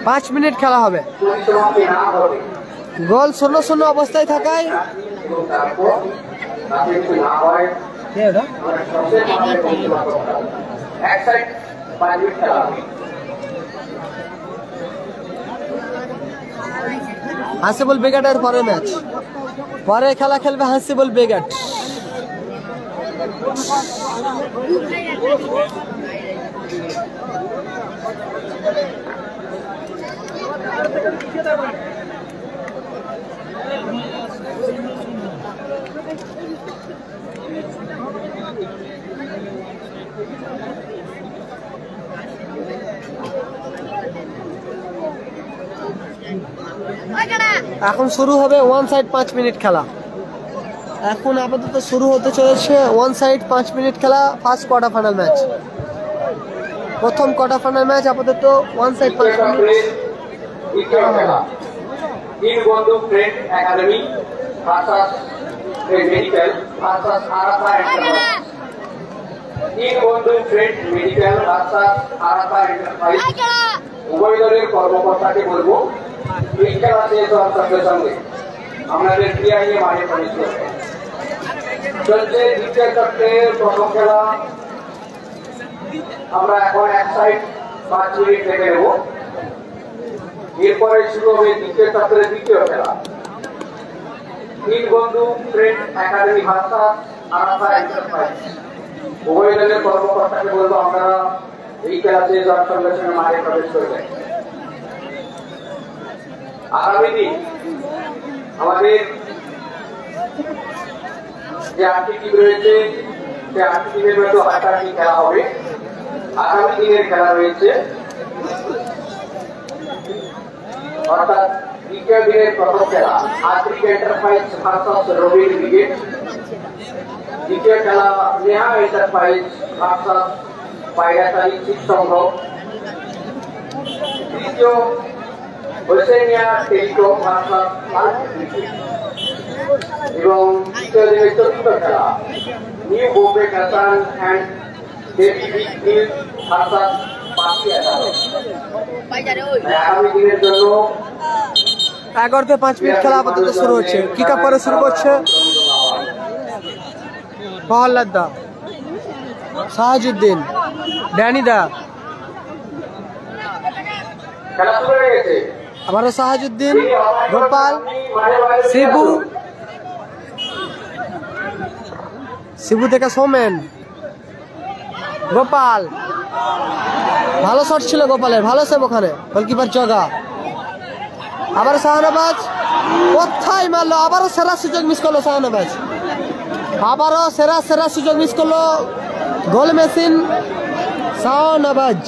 5 মিনিট খেলা হবে। গোল 0-0 অবস্থায় থাকায় হাসিবুল ব্রিগেডের পরে ম্যাচ, পরে খেলা খেলবে হাসিবুল ব্রিগেড। এখন শুরু হবে ওয়ান সাইড 5 মিনিট খেলা। এখন আপাতত শুরু হতে চলেছে ওয়ান সাইড 5 মিনিট খেলা, ফার্স্ট কোয়ার্টার ফাইনাল ম্যাচ। প্রথম কোয়ার্টার ফাইনাল ম্যাচ আপাতত ওয়ান সাইড 5 মিনিট। তিন বন্ধু friend academy versus medical versus Arafah enterprise. তিন বন্ধু friend medical versus Arafah enterprise. উভয় দলের কর্মকর্তাকে বলবো এই খেলা শেষ হওয়ার সঙ্গে সঙ্গে আমাদের ক্রিয়া নিয়ে মাঠে প্রবেশ করবে। চলছে দ্বিতীয় চক্রের প্রথম খেলা। আমরা এখন এক সাইড 5 মিনিট দেখে নেব, এরপরে শুরু হবে দ্বিতীয় চক্রের দ্বিতীয় খেলা। তিন বন্ধু friend academy versus Arafah enterprise. উভয় দলের কর্মকর্তাকে বলবো আপনারা এই খেলা শেষ হওয়ার সঙ্গে সঙ্গে মাঠে প্রবেশ করবেন। আগামী দিন আমাদের যে 8টি টিম রয়েছে, সে 8টি টিমের মধ্যে 8টি খেলা হবে। আগামী দিনের খেলা রয়েছে, অর্থাৎ দ্বিতীয় দিনের প্রথম খেলা Atrik enterprise versus Robin brigade. দ্বিতীয় খেলা নেহা এন্টারপ্রাইজ ভার্সাস পায়রাতালি চিত্তসংঘ। তৃতীয় হোসেনিয়া টেলিকম ভার্সাস এবং তৃতীয় দিনের চতুর্থ খেলা নিউ বোম্বে ক্যাসান and Davy hill versus Patia. আগামী দিনের জন্য 11 থেকে 5 মিনিট খেলা আপাতত শুরু হচ্ছে। কিক আপ করে শুরু করছে প্রহ্লাদ দা, সাহাজউদ্দিন, ড্যানি দা, খেলা শুরু হয়ে গেছে। আবারও সাহাজউদ্দিন, গোপাল, শিবু, শিবু থেকে সৌমেন, গোপাল, ভালো শট ছিল গোপালের, ভালো সেভ ওখানে, গোলকিপার জগা। আবার শাহনবাজ কোথায় মারলো, আবারও সেরা সুযোগ মিস করলো শাহনবাজ, আবারও সেরা সুযোগ মিস করলো গোল মেশিন শাহনবাজ।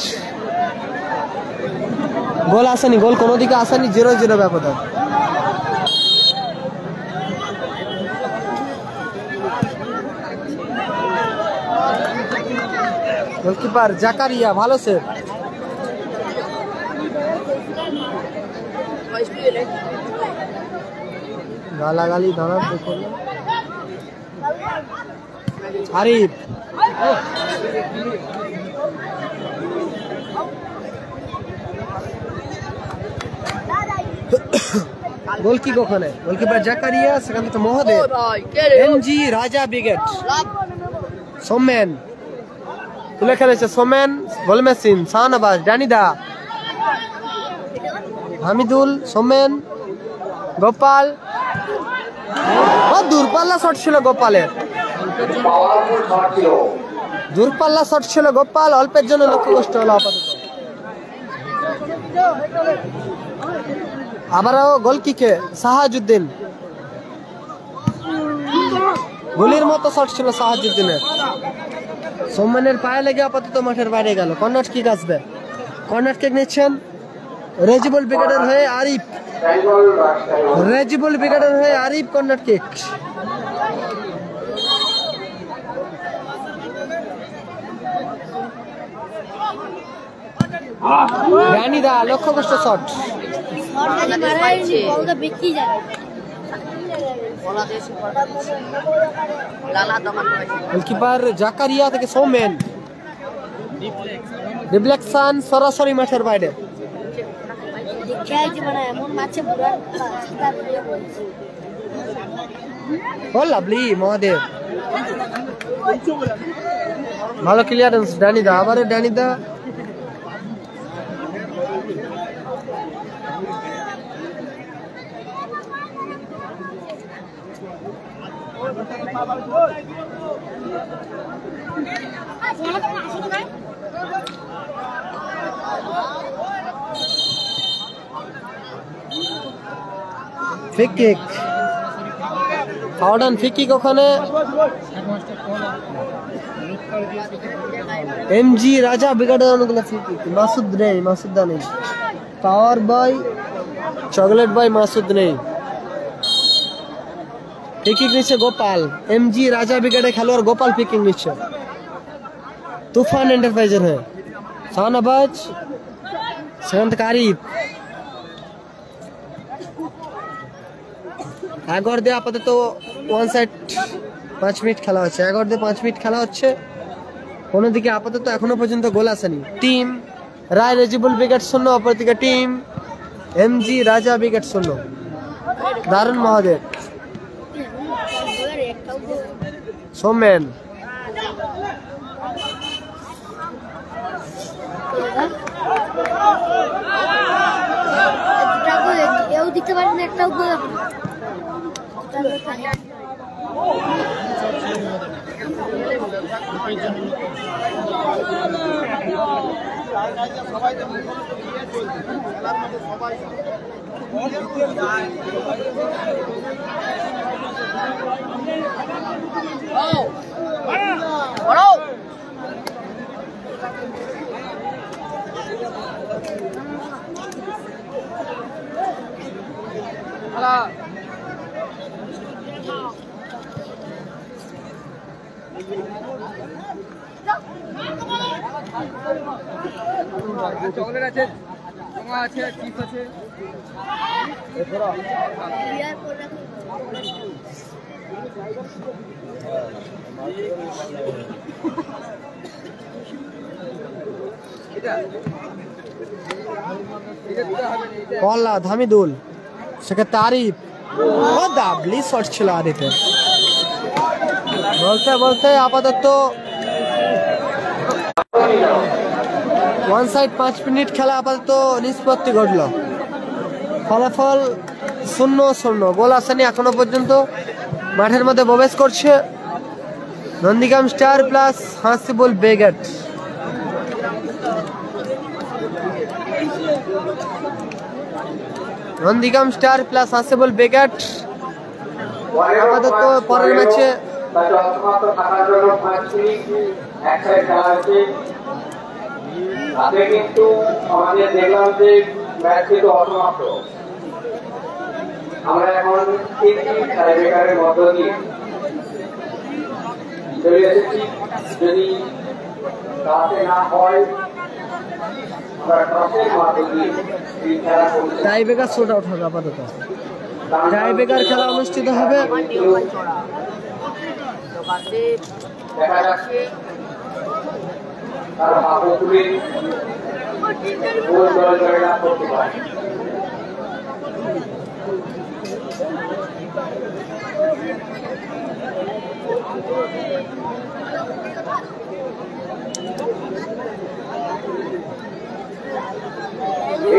গোল আসেনি, গোল কোনো দিকে আসেনি, 0-0 ব্যবধান। গোলকিপার জাকারিয়া, ভালো সেভ। গালাগালি ধরার করলো। আরিফ গোলকি ওখানে গোলকিপার জাকারিয়া, সেখান থেকে মহোদয় এমজি রাজা ব্রিগেড। সোমেন তুলে খেলেছে, সোমেন গোল মেশিন, শাহনবাজ, ডানিদা, হামিদুল, সোমেন, গোপাল। দূরপাল্লা শট ছিল গোপালের, দূরপাল্লা শট ছিল গোপাল, অল্পের জন্য লক্ষ্য কষ্ট হলো আপাতত। আবারও গোল কিকে সাহাজউদ্দিন, গুলির মতো শট ছিল সাহাজউদ্দিনের। সোমেনের পায়ে লেগে আপাতত মাঠের বাইরে গেল। কর্নার কিক আসবে, কর্নার কিক নিচ্ছেন রেজিবুল ব্রিগেডের হয়ে আরিফ, রেজিবুল ব্রিগেডের হয়ে আরিফ কর্নার কিক। রানিদা লক্ষ্য কষ্ট শট, গোলকিপার জাকারিয়া থেকে সোমেন, রিফ্লেকশন সরাসরি মাঠের বাইরে। লাভলি মহাদেব, ভালো ক্লিয়ারেন্স ডানিদা, আবারও ডানিদা। ফ্রি কিক, ফাউডান ফ্রি কিক ওখানে এমজি রাজা ব্রিগেডের অনেকগুলো ফ্রি কিক। মাসুদ নেই, মাসুদা নেই, পাওয়ার বয় চকলেট বয় মাসুদ নেই। ফ্রি কিক নিচ্ছে গোপাল, এমজি রাজা ব্রিগেডের খেলোয়াড় গোপাল ফ্রি কিক নিচ্ছে তুফান এন্টারপ্রাইজের হয়ে। শাহনবাজ, সেখান থেকে আরিফ, এগারো দিয়ে আপাতত ওয়ান সাইড 5 মিনিট খেলা হচ্ছে, 11 দিয়ে 5 মিনিট খেলা হচ্ছে। কোনো দিকে আপাতত এখনো পর্যন্ত গোল আসেনি। টিম রায় রেজিবুল ব্রিগেড 0, অপরদিকে টিম এমজি রাজা ব্রিগেড 0। দারুণ মহাদেব, সোমেন, দিতে পারেন একটাও গোল। চকলেট আছে, তোমা আছে, চিপস আছে। প্রহ্লাদ, হামিদুল, সেক্ষেত্রে আরিফ। দাবলি শট ছিল আরিফের। বলতে বলতে আপাতত ওয়ান সাইড 5 মিনিট খেলা আপাতত নিষ্পত্তি ঘটল। ফলাফল 0-0, গোল আসেনি এখনো পর্যন্ত। মাঠের মধ্যে প্রবেশ করছে Nandigram star plus Hasibul brigade. Nandigram star plus Hasibul brigade আপাতত পরের ম্যাচে কিন্তু আমাদের দেখলাম যে ম্যাচ কিন্তু অসমাপ্ত। আমরা এখন টাইব্রেকারের মধ্য দিয়ে চলে এসেছি। যদি তাতে না হয় আমরা টসের মধ্য দিয়ে টাইব্রেকার শোট আউট হবে। আপাতত টাইব্রেকার খেলা অনুষ্ঠিত হবে দেখা যাচ্ছে তারা হাতে তুলে গোল জয়লাভ করতে পারে।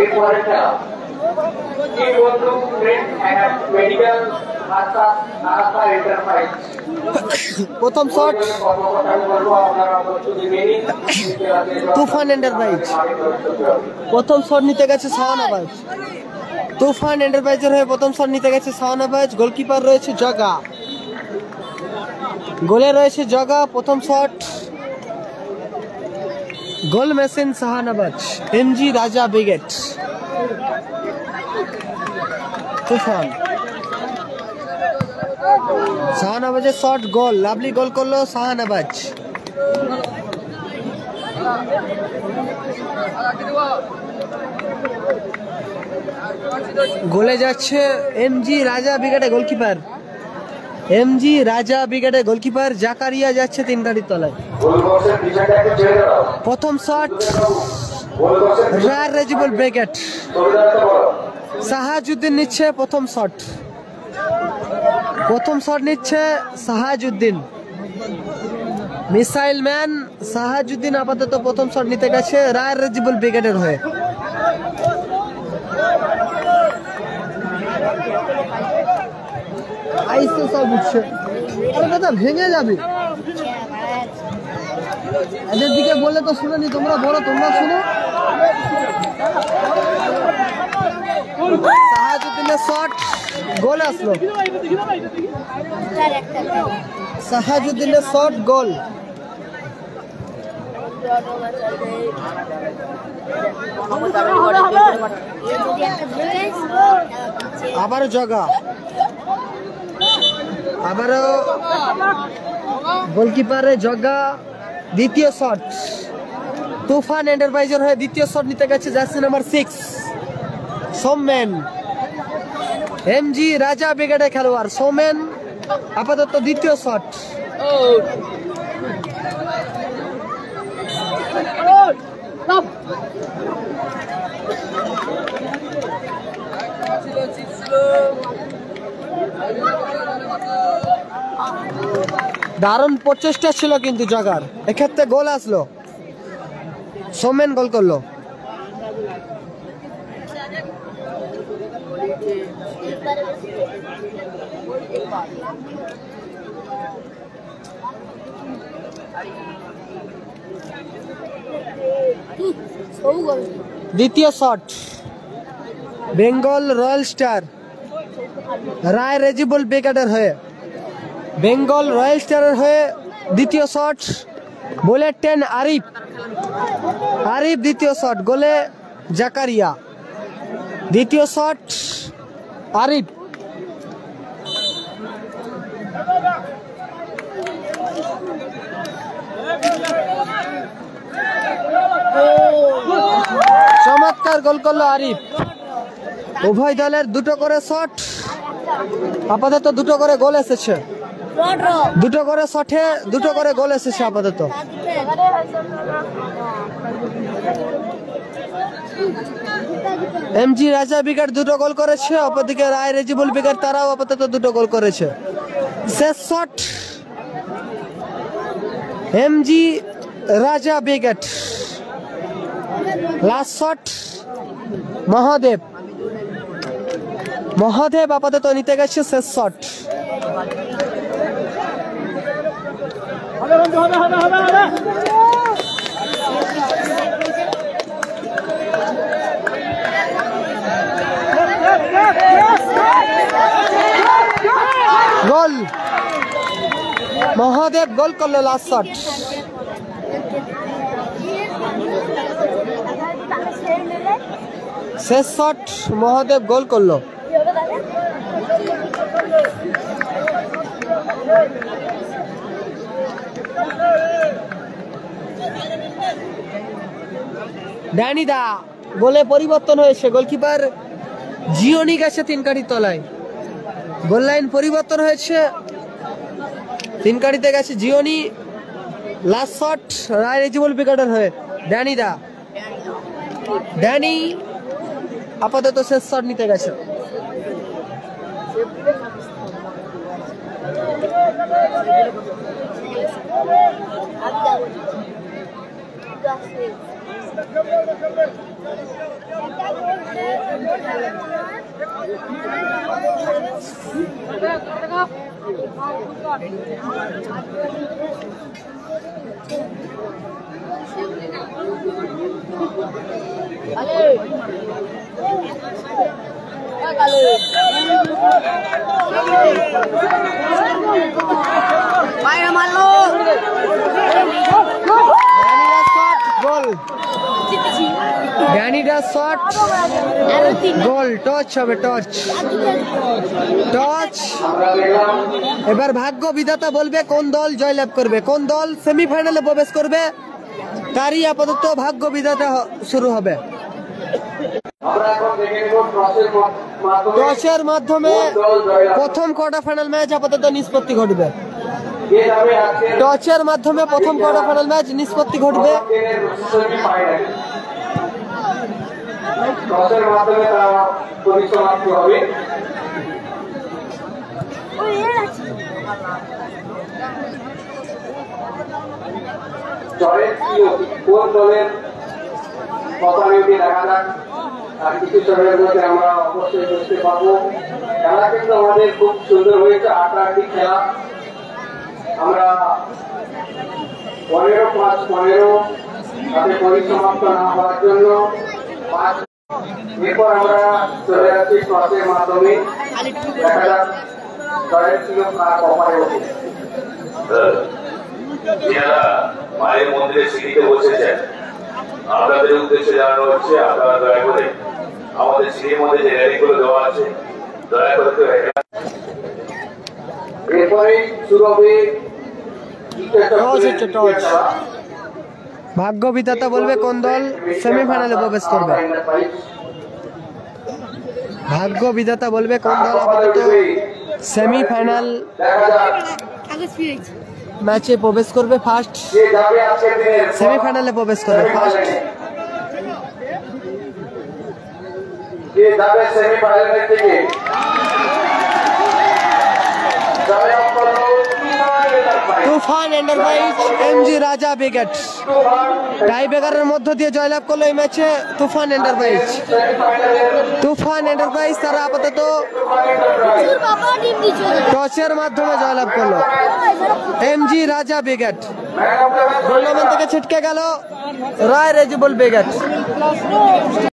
এরপরে খেলা মেডিকেল এন্টারপ্রাইজ প্রথম শট তুফান এন্টারপ্রাইজ, প্রথম শট নিতে গেছে শাহানাবাজ। তুফান এন্টারপ্রাইজের হয়ে প্রথম শট নিতে গেছে শাহানাবাজ। গোলকিপার রয়েছে জগা, গোলে রয়েছে জগা। প্রথম শট গোল মেশিন শাহানাবাজ, এমজি রাজা ব্রিগেড। তুফান শাহানাবাজের শট গোল, লাভলি গোল করলো শাহানাবাজ। গোলে যাচ্ছে এমজি রাজা ব্রিগেডে গোলকিপার, এমজি রাজা ব্রিগেডে গোলকিপার। জাকারিয়া যাচ্ছে 3 গাড়ির তলায়। প্রথম শট রয়্যাল রেজিবল ব্রিগেড, সাহাজউদ্দিন নিচ্ছে প্রথম শট। প্রথম শট নিচ্ছে সাহাজউদ্দিন, মিসাইল ম্যান সাহাজউদ্দিন আপাতত প্রথম শট নিতে গেছে রয়্যাল রেজিবল ব্রিগেডের হয়ে। আইসে সব উঠছে, আরে দাদা ভেঙে যাবে। এদের দিকে বলে তো শুনোনি, তোমরা বলো, তোমরা শুনো। সাহাজউদ্দিনের শট গোল আসলো, সাহাজউদ্দিনের শট গোল। আবারও জগা, আবারও গোলকিপারে জগা। দ্বিতীয় শট তুফান এন্টারপ্রাইজের হয়ে দ্বিতীয় শট নিতে গেছে জার্সি নাম্বার 6 সৌমেন, এমজি রাজা ব্রিগেডের খেলোয়াড় সৌমেন আপাতত দ্বিতীয় শট। দারুণ প্রচেষ্টা ছিল কিন্তু জগার, এক্ষেত্রে গোল আসলো, সৌমেন গোল করলো। দ্বিতীয় শট বেঙ্গল রয়্যাল স্টার রায় রেজিবল ব্রিগেডের হয়ে, বেঙ্গল রয়্যাল স্টারের হয়ে দ্বিতীয় শট। বুলেট 10 আরিফ, আরিফ দ্বিতীয় শট, গোলে জাকারিয়া। দ্বিতীয় শট আরিফ, চমৎকার গোল করলো আরিফ। উভয় দলের দুটো করে শট, আপাতত দুটো করে গোল এসেছে, দুটো করে শটে দুটো করে গোল এসেছে আপাতত। এমজি রাজা ব্রিগেড দুটো গোল করেছে, অপরদিকে রায় রেজিবল ব্রিগেড তারাও আপাতত দুটো গোল করেছে। শেষ শট এমজি রাজা brigade, last shot Mahadev, Mahadev আপাতত নিতে গেছে শেষ শট। গোল, মহাদেব গোল করলো লাস্ট শট। শেষ শট মহাদেব গোল করলো। ড্যানি দা গোলে পরিবর্তন হয়েছে, গোলকিপার জিওনি গেছে 3 গাড়ির তলায়, গোল লাইন পরিবর্তন হয়েছে। তিন কাড়িতে গেছে জিওনি। লাস্ট শট রায় রেজিবল ব্রিগেডের হয়ে ড্যানি আপাতত শেষ শট নিতে গেছে। ড্যানিটা শট গোল। টচ হবে, টচ। এবার ভাগ্য বিধাতা বলবে কোন দল জয়লাভ করবে, কোন দল সেমিফাইনালে প্রবেশ করবে, তারই আপাতত ভাগ্য বিধাতা শুরু হবে। টসের মাধ্যমে প্রথম কোয়ার্টার ফাইনাল ম্যাচ আপাতত নিষ্পত্তি ঘটবে। টসের মাধ্যমে প্রথম কোয়ার্টার ফাইনাল ম্যাচ নিষ্পত্তি ঘটবে। টসের মাধ্যমে তারা পরিসমাপ্তি হবে। কোন দলের পতাকাটি দেখা যাক, আর কিছু সময়ের মধ্যে আমরা অবশ্যই বুঝতে পারবো। খেলা কিন্তু আমাদের খুব সুন্দর হয়েছে, 8টি খেলা। আমরা 15-5-15 তাতে পরিসমাপ্ত না হওয়ার জন্য এরপর আমরা চলে যাচ্ছি টসের মাধ্যমে। দেখা যাক জয়ের ছিল কার কপালে ওঠে। মায়ের মন্দিরে সিঁড়িতে বসেছেন, আপনাদের উদ্দেশ্যে জানানো হচ্ছে আপনারা দয়া করে আমাদের সিঁড়ির মধ্যে যে রেলিংগুলো দেওয়া আছে দয়া করে। এরপরে শুরু হবে ভাগ্য বিধাতা বলবে কোন দল সেমিফাইনালে প্রবেশ করবে। ভাগ্য বিধাতা বলবে কোন দল আপাতত সেমিফাইনাল ম্যাচে প্রবেশ করবে, ফার্স্ট সেমিফাইনালে প্রবেশ করবে ফার্স্ট। তুফান এন্টারপ্রাইজ এমজি রাজা ব্রিগেড টাই ব্রেকারের মধ্য দিয়ে জয়লাভ করলো এই ম্যাচে তুফান এন্টারপ্রাইজ। তুফান এন্টারপ্রাইজ তারা আপাতত টসের মাধ্যমে জয়লাভ করলো। এমজি রাজা ব্রিগেড টুর্নামেন্ট থেকে ছিটকে গেল রায় রেজিবল ব্রিগেড।